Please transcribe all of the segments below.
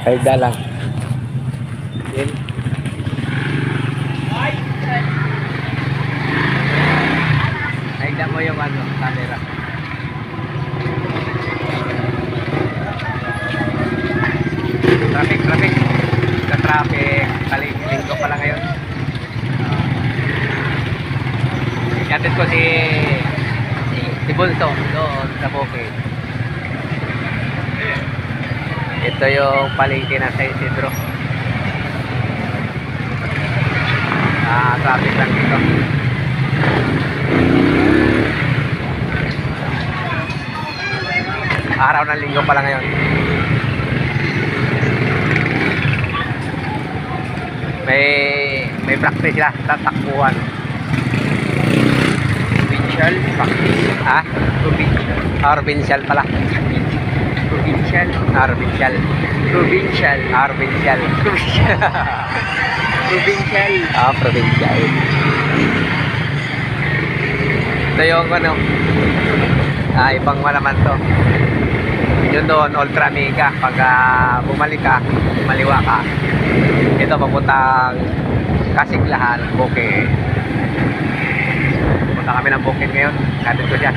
Paigda lang. Yun. Paigda mo yung ano, camera. Traffic. Sa traffic. Linggo pala ngayon. Yatin ko si Bulto doon sa bukid. Ito yung palengke ng San Isidro. Traffic lang dito. Araw ng linggo pala ngayon. May practice sila sa takbuhan. Provincial practice. Ha? Provincial. Provincial pala. Provincial. Provincial. Provincial. Provincial. Provincial. Provincial. Ito yung ano, ibang malaman to. Yun doon, Ultra Mega. Pag bumalik ka, maliwa ka. Ito papuntang Kasiglahan, Bukid. Punta kami ng Bukid ngayon. Katid ko dyan.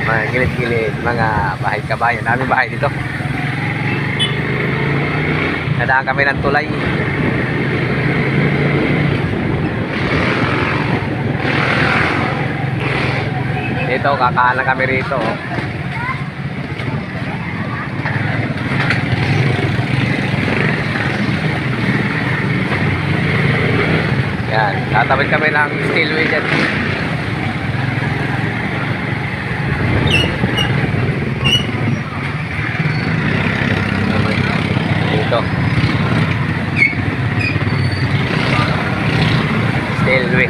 Mga gilid-gilid, mga bahay kabayan. Daming bahay dito. Nadaan kami ng tulay. Dito, kakanan kami rito. Yan, tatawid kami ng Steelway dyan. Dito. Steelway.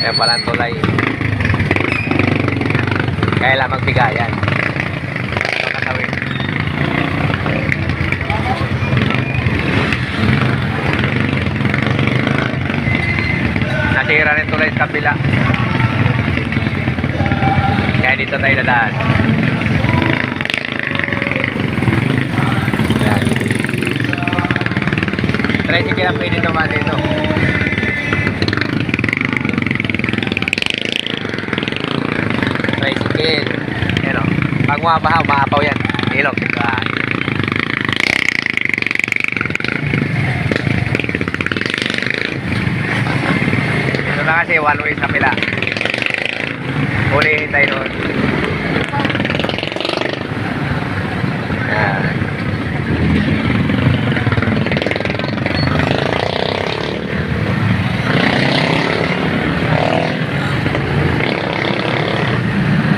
Ayan pala ang tulay. Kaya lang magbigayan. Ito katawin. Nasira rin tulay sa kabila. Kaya dito tayo dadaan. Ayan. Tricycle ang pwede naman dito. Tricycle. Yan o. Pag mabaha, maapaw yan. Ilog. Ito na kasi one way sa pila. Ulihin tayo doon. Yan.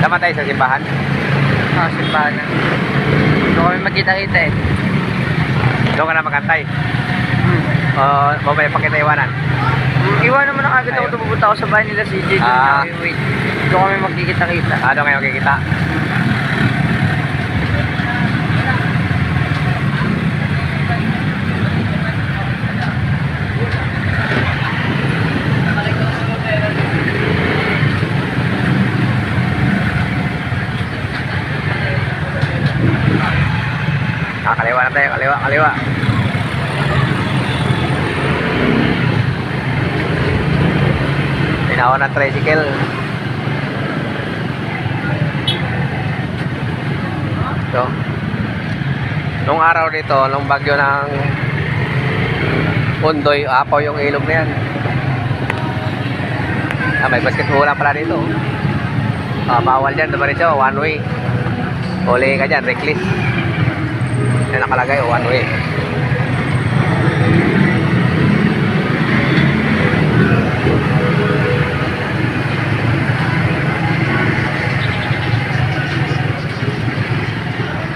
Tama tayo sa simbahan? Simbahan na. Doon kami magkita-kita eh. Doon ka na magantay? Mamaya pakita iwanan? Iwan naman ang agad ako pupunta ako sa bahay nila CJ. Wait. Doon kami magkikita-kita. Doon kayo magkikita? Kaliwa na tayo, kaliwa. Tinawa ng tricycle. So, nung araw dito, nung bagyo ng Undoy, apaw yung ilog na yan. May basketball pala dito. Bawal dyan, dumaritso, one way. Uli ka dyan, reckless. Yan nakalagay, one way.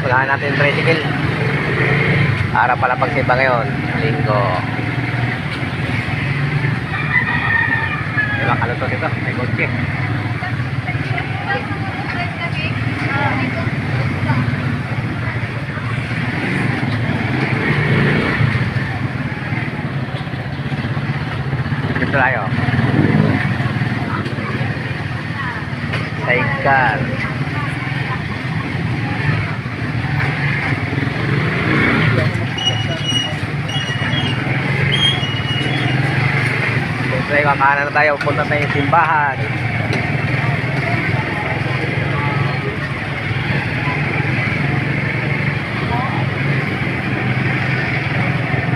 Wala natin tricycle. Araw pala pagsimba ngayon, linggo. May makaluto dito, may kotse. tayo. Sidecar. Siyempre, kakanan na tayo. Punta tayo sa simbahan.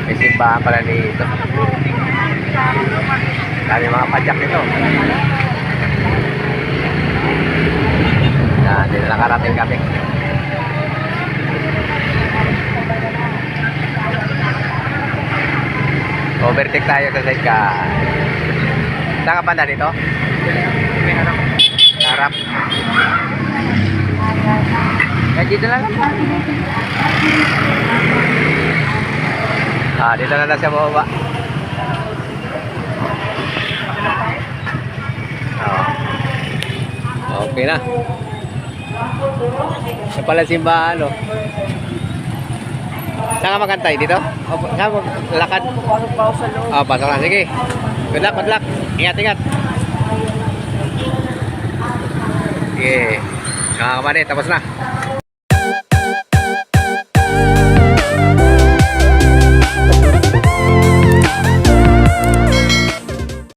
May simbahan pala dito. Dami mga padyak nito. Yan, dito nakarating kami. Overtake tayo sa sidecar. Saan ka banda dito? Harap. Dito lang naman. Dito na lang siya bababa. Okay na. Ito pala simbahan, oh. Saan ka magantay? Dito? O, saan mo lakad? Pasok pa ako sa loob. Pasok na. Sige. Good luck, good luck. Ingat, ingat. Sige. Mga kapatid, tapos na.